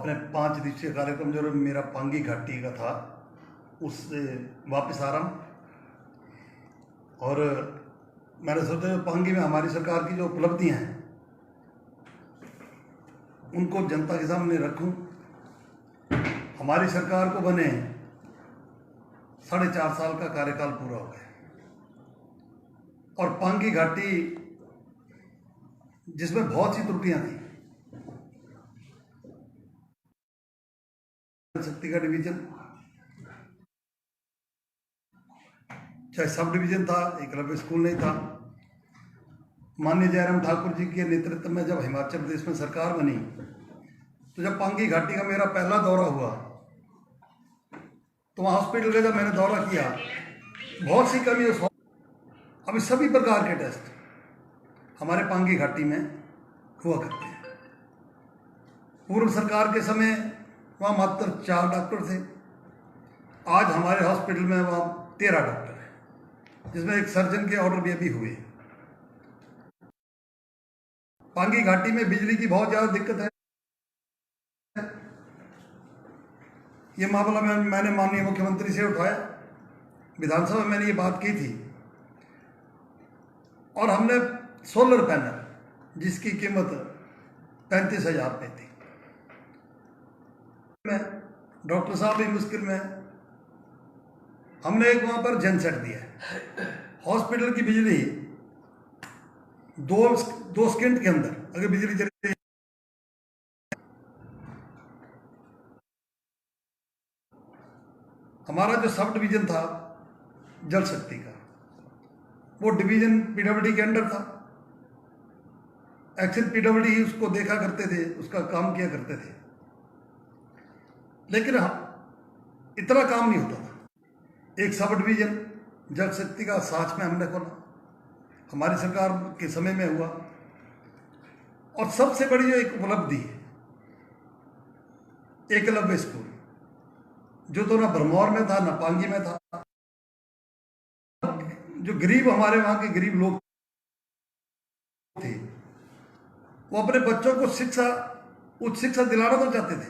अपने 5 दिवसीय कार्यक्रम जो मेरा पांगी घाटी का था उससे वापस आ रहा हूँ। और मैंने सोचा पांगी में हमारी सरकार की जो उपलब्धियाँ हैं उनको जनता के सामने रखूं। हमारी सरकार को बने 4.5 साल का कार्यकाल पूरा हो गया और पांगी घाटी जिसमें बहुत सी त्रुटियां थी, शक्ति का डिवीजन, चाहे सब डिवीजन था, एकलव्य स्कूल नहीं था। माननीय जयराम ठाकुर जी के नेतृत्व में जब हिमाचल प्रदेश में सरकार बनी तो जब पांगी घाटी का मेरा पहला दौरा हुआ तो वहाँ हॉस्पिटल का जब मैंने दौरा किया, बहुत सी कमी उस अभी सभी प्रकार के टेस्ट हमारे पांगी घाटी में हुआ करते हैं। पूर्व सरकार के समय वहाँ मात्र 4 डॉक्टर थे, आज हमारे हॉस्पिटल में वहाँ 13 डॉक्टर हैं, जिसमें एक सर्जन के ऑर्डर भी अभी हुए। पांगी घाटी में बिजली की बहुत ज़्यादा दिक्कत है। ये मामला मैंने माननीय मुख्यमंत्री से उठाया, विधानसभा में मैंने ये बात की थी और हमने सोलर पैनल जिसकी कीमत 35,000 रुपये थी, डॉक्टर साहब भी मुश्किल में, हमने एक वहाँ पर जनसेट दिया है। हॉस्पिटल की बिजली 2 सेकंड के अंदर अगर बिजली चली, हमारा जो सब डिवीजन था जल शक्ति का, वो डिवीजन पीडब्ल्यूडी के अंडर था। एक्शन पीडब्ल्यूडी ही उसको देखा करते थे, उसका काम किया करते थे, लेकिन इतना काम नहीं होता था। एक सब डिवीजन जल शक्ति का साथ में हमने खोला, हमारी सरकार के समय में हुआ। और सबसे बड़ी जो एक उपलब्धि है, एकलव्य स्कूल जो तो ना भरमौर में था ना पांगी में था। जो गरीब हमारे वहां के गरीब लोग थे वो अपने बच्चों को उच्च शिक्षा दिलाना तो चाहते थे,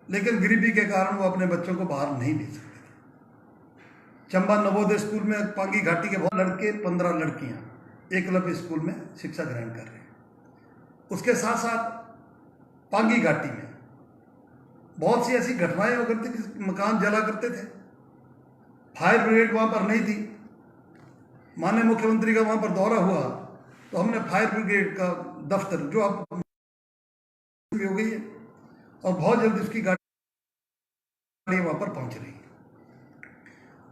लेकिन गरीबी के कारण वो अपने बच्चों को बाहर नहीं भेज सकते थे। चंबा नवोदय स्कूल में पांगी घाटी के बहुत लड़के, 15 लड़कियां एकलव्य स्कूल में शिक्षा ग्रहण कर रहे हैं। उसके साथ साथ पांगी घाटी में बहुत सी ऐसी घटनाएं हो करती थी, मकान जला करते थे, फायर ब्रिगेड वहां पर नहीं थी। माननीय मुख्यमंत्री का वहां पर दौरा हुआ तो हमने फायर ब्रिगेड का दफ्तर जो अब हो गई है और बहुत जल्दी उसकी गाड़ी वहां पर पहुंच रही है।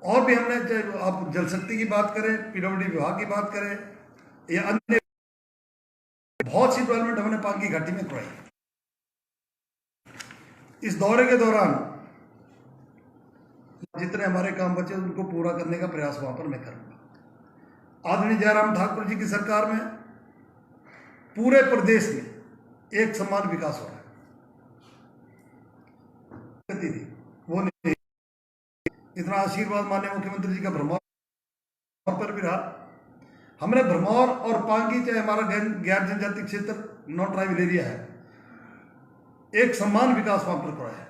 और भी हमने, चाहे आप जल शक्ति की बात करें, पीडब्ल्यूडी विभाग की बात करें या अन्य बहुत सी डेवलपमेंट हमने पांगी घाटी में करवाई। इस दौरे के दौरान जितने हमारे काम बचे उनको पूरा करने का प्रयास वहां पर मैं करूंगा। आदरणीय जयराम ठाकुर जी की सरकार में पूरे प्रदेश में एक समान विकास हो रहा है, वो नहीं। इतना आशीर्वाद माननीय मुख्यमंत्री जी का भरमौर पर भी रहा। हमने भरमौर और पांगी, चाहे हमारा गैर जनजाति क्षेत्र नॉन ट्राइबल एरिया है, एक समान विकास वहां पर कराया है।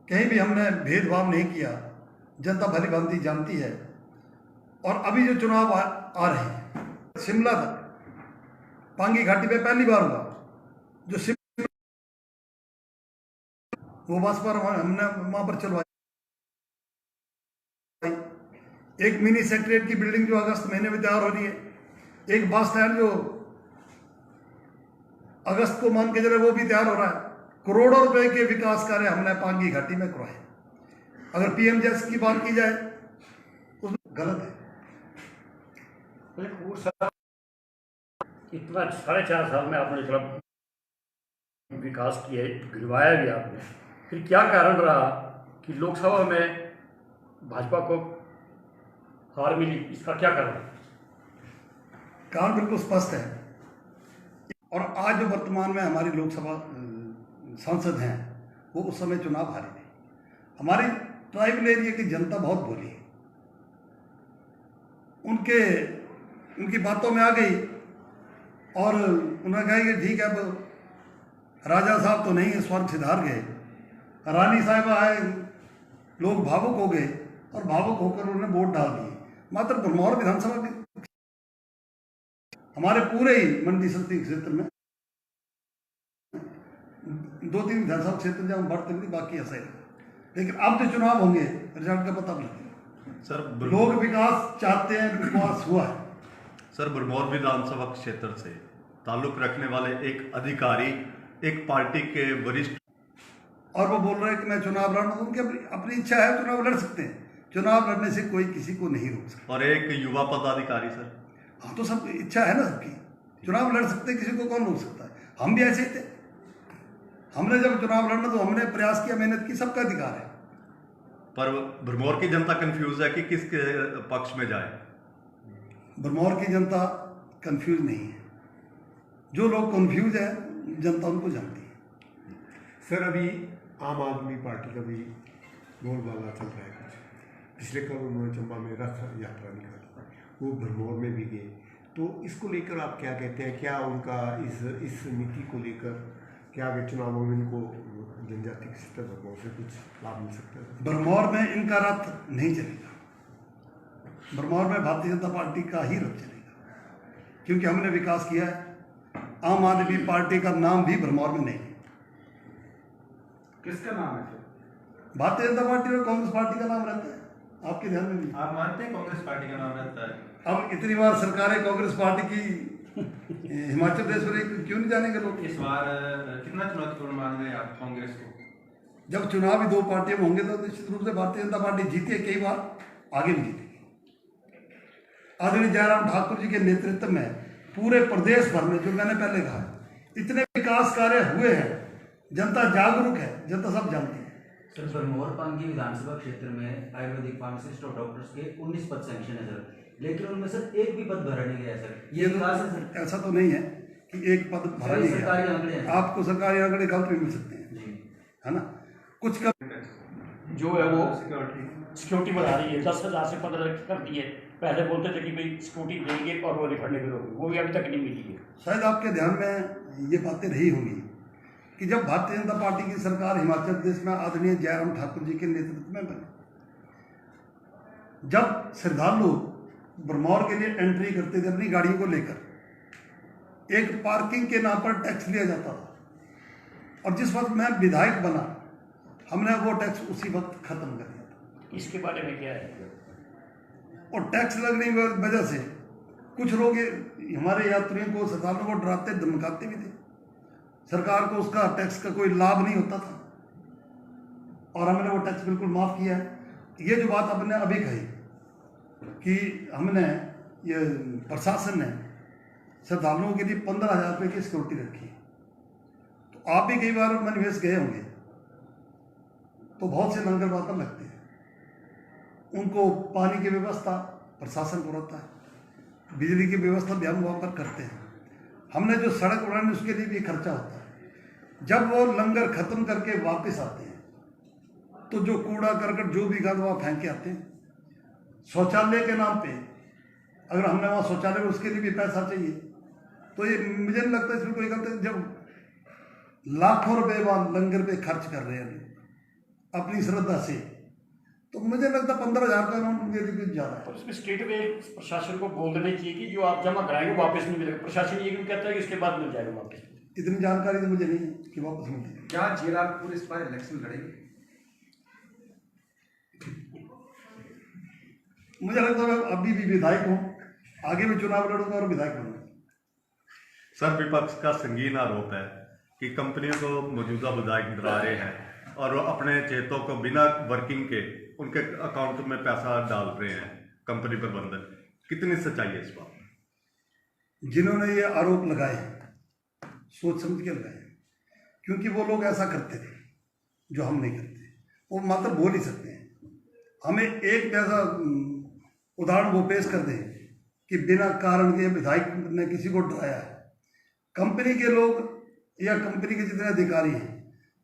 कहीं भी हमने भेदभाव नहीं किया, जनता भली भांति जानती है। और अभी जो चुनाव आ रहे हैं, शिमला तक पांगी घाटी पे पहली बार हुआ, जो शिमला वो बस पर हमने वहां पर चलवाई। एक मिनी सेक्रेटरीट की बिल्डिंग जो अगस्त महीने में तैयार हो रही है, एक बस स्टैंड जो अगस्त को मान के चले वो भी तैयार हो रहा है। करोड़ों रुपए के विकास कार्य हमने पांगी घाटी में करवाए। अगर पीएम जैस की बात की जाए उसमें गलत है। इतना 4.5 साल में आपने मतलब विकास किया, गिरवाया भी आपने, फिर क्या कारण रहा कि लोकसभा में भाजपा को हार मिली? इसका क्या कारण? कारण बिल्कुल स्पष्ट है। और आज जो वर्तमान में हमारी लोकसभा सांसद हैं वो उस समय चुनाव हारे थे। हमारी ट्राइबल एरिया की जनता बहुत बोली है, उनकी बातों में आ गई और उन्होंने कहा कि ठीक है, अब राजा साहब तो नहीं है, स्वर्ग सिधार गए। रानी साहिबा आए, लोग भावुक हो गए और भावुक होकर उन्होंने वोट डाल दिए। मात्र भरमौर विधानसभा के हमारे पूरे ही मंडी संसदीय क्षेत्र में 2-3 विधानसभा क्षेत्र जहाँ बढ़ते नहीं, बाकी ऐसा ही रहा। लेकिन अब जो चुनाव होंगे रिजल्ट का पता लगेगा। सर लोग विकास चाहते हैं, विकास हुआ है। सर भरमौर विधानसभा क्षेत्र से ताल्लुक रखने वाले एक अधिकारी एक पार्टी के वरिष्ठ और वो बोल रहे हैं कि मैं चुनाव लड़ना, उनकी अपनी इच्छा है, चुनाव लड़ सकते हैं। चुनाव लड़ने से कोई किसी को नहीं रोक सकता। और एक युवा पदाधिकारी सर। हाँ, तो सब इच्छा है ना सबकी, चुनाव लड़ सकते हैं, किसी को कौन रोक सकता है। हम भी ऐसे ही थे, हमने जब चुनाव लड़ना तो हमने प्रयास किया, मेहनत की, सबका अधिकार है। पर भरमौर की जनता कंफ्यूज है कि किसके पक्ष में जाए। भरमौर की जनता कंफ्यूज नहीं है। जो लोग कंफ्यूज है जनता उनको जानती है। सर अभी आम आदमी पार्टी का भी बोलबाला चल रहा है कुछ। पिछले कल उन्होंने चंबा में रथ यात्रा निकाली, वो भरमौर में भी गए, तो इसको लेकर आप क्या कहते हैं? क्या उनका इस नीति को लेकर क्या आगे चुनावों में इनको जनजाति के क्षेत्र भरमौर से कुछ लाभ मिल सकता है? भरमौर में इनका रथ नहीं चलेगा। भरमौर में भारतीय जनता पार्टी का ही रथ चलेगा, क्योंकि हमने विकास किया है। आम आदमी पार्टी का नाम भी भरमौर में नहीं है। किसका नाम है फिर? भारतीय जनता पार्टी और कांग्रेस पार्टी का नाम रहता है, आपके ध्यान में भी। आप मानते हैं कांग्रेस पार्टी का नाम रहता है? अब इतनी बार सरकारें कांग्रेस पार्टी की हिमाचल प्रदेश में, क्यों नहीं जानेंगे लोग? इस बार कितना चुनौतीपूर्ण मान रहे हैं आप कांग्रेस को? जब चुनाव ही 2 पार्टियों में होंगे तो निश्चित रूप से भारतीय जनता पार्टी जीती है, कई बार आगे भी जीतेगी। आदरणीय जयराम ठाकुर जी के नेतृत्व में पूरे प्रदेश भर में, जो मैंने पहले कहा, इतने विकास कार्य हुए हैं, जनता जागरूक है, जनता सब जानती है। सर भरमौर पांगी विधानसभा क्षेत्र में आयुर्वेदिक फार्मासिस्ट और डॉक्टर्स के 19 पद सैंक्शन है सर, लेकिन उनमें सर एक भी पद भरा नहीं गया सर। ये विकास है सर? ऐसा तो नहीं है कि एक पद भरा नहीं सरकारी आंकड़े गया। हैं। आपको सरकारी आंकड़े गलत भी मिल सकते हैं, है ना। कुछ का जो है वो सिक्योरिटी सिक्योरिटी बढ़ा रही है, 10,000 से 15 कर दी है। पहले बोलते थे कि भाई सिक्योरिटी देंगे और वो रिफंड भी होगी, वो भी अभी तक नहीं मिली है। शायद आपके ध्यान में ये बातें रही होंगी कि जब भारतीय जनता पार्टी की सरकार हिमाचल प्रदेश में आदरणीय जयराम ठाकुर जी के नेतृत्व में बनी, जब श्रद्धालु भरमौर के लिए एंट्री करते थे अपनी गाड़ियों को लेकर, एक पार्किंग के नाम पर टैक्स लिया जाता था, और जिस वक्त मैं विधायक बना हमने वो टैक्स उसी वक्त खत्म कर दिया था। इसके बारे में क्या है? और टैक्स लगने की वजह से कुछ लोग हमारे यात्रियों को, श्रद्धालुओं को डराते धमकाते भी थे। सरकार को उसका टैक्स का कोई लाभ नहीं होता था, और हमने वो टैक्स बिल्कुल माफ़ किया है। ये जो बात आपने अभी कही कि हमने, ये प्रशासन ने श्रद्धालुओं के लिए 15,000 रुपये की सिक्योरिटी रखी है, तो आप भी कई बार मनिवेश गए होंगे, तो बहुत से लंगर वहाँ पर लगते हैं। उनको पानी की व्यवस्था प्रशासन को रहता है, बिजली की व्यवस्था भी हम वहाँ पर करते हैं। हमने जो सड़क बनानी उसके लिए भी खर्चा होता है। जब वो लंगर खत्म करके वापस आते हैं तो जो कूड़ा करकट जो भी गंद वहाँ फेंक के आते हैं। शौचालय के नाम पे अगर हमने वहाँ शौचालय में, उसके लिए भी पैसा चाहिए, तो ये मुझे नहीं लगता इसमें कोई गलती। जब लाखों रुपए वहाँ लंगर पे खर्च कर रहे हैं अपनी श्रद्धा से, तो मुझे लगता 15,000 का अमाउंट उनके लिए कुछ ज़्यादा है। और इसमें स्टेट में प्रशासन को बोल देना चाहिए कि जो आप जमा कराएंगे वापस नहीं मिलेगा। प्रशासन ये क्यों कहता है कि इसके बाद मिल जाएगा वापस? इतनी जानकारी तो मुझे नहीं है कि वापस मिलती है। क्या जीरापुर इस बार इलेक्शन लड़ेगी? मुझे लगता है मैं अभी भी विधायक हूँ, आगे भी चुनाव लड़ूंगा और विधायक बनूंगा। सर विपक्ष का संगीन आरोप है कि कंपनियों को मौजूदा विधायक डरा रहे हैं और वो अपने चेतों को बिना वर्किंग के उनके अकाउंट में पैसा डाल रहे हैं कंपनी प्रबंधन। कितनी सच्चाई है इस बात में? जिन्होंने ये आरोप लगाए सोच समझ के लगाए, क्योंकि वो लोग ऐसा करते थे जो हम नहीं करते। वो मात्र बोल ही सकते हैं। हमें एक ऐसा उदाहरण वो पेश कर दें कि बिना कारण के विधायक ने किसी को डराया है। कंपनी के लोग या कंपनी के जितने अधिकारी हैं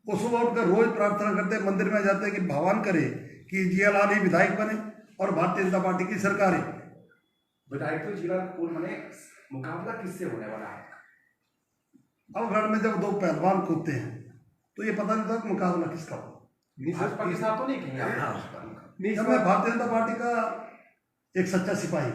वो सुबह उठकर रोज प्रार्थना करते हैं, मंदिर में जाते हैं कि भगवान करे कि जियालाल ही विधायक बने और भारतीय जनता पार्टी की सरकार ही। विधायक तो जीरापुर में मुकाबला किससे होने वाला है? अब रण में जब दो पहलवान कूदते हैं तो ये पता नहीं था कि मुकाबला किसका हो। भाजपा के साथ तो नहीं किया जब मैं भारतीय जनता पार्टी का एक सच्चा सिपाही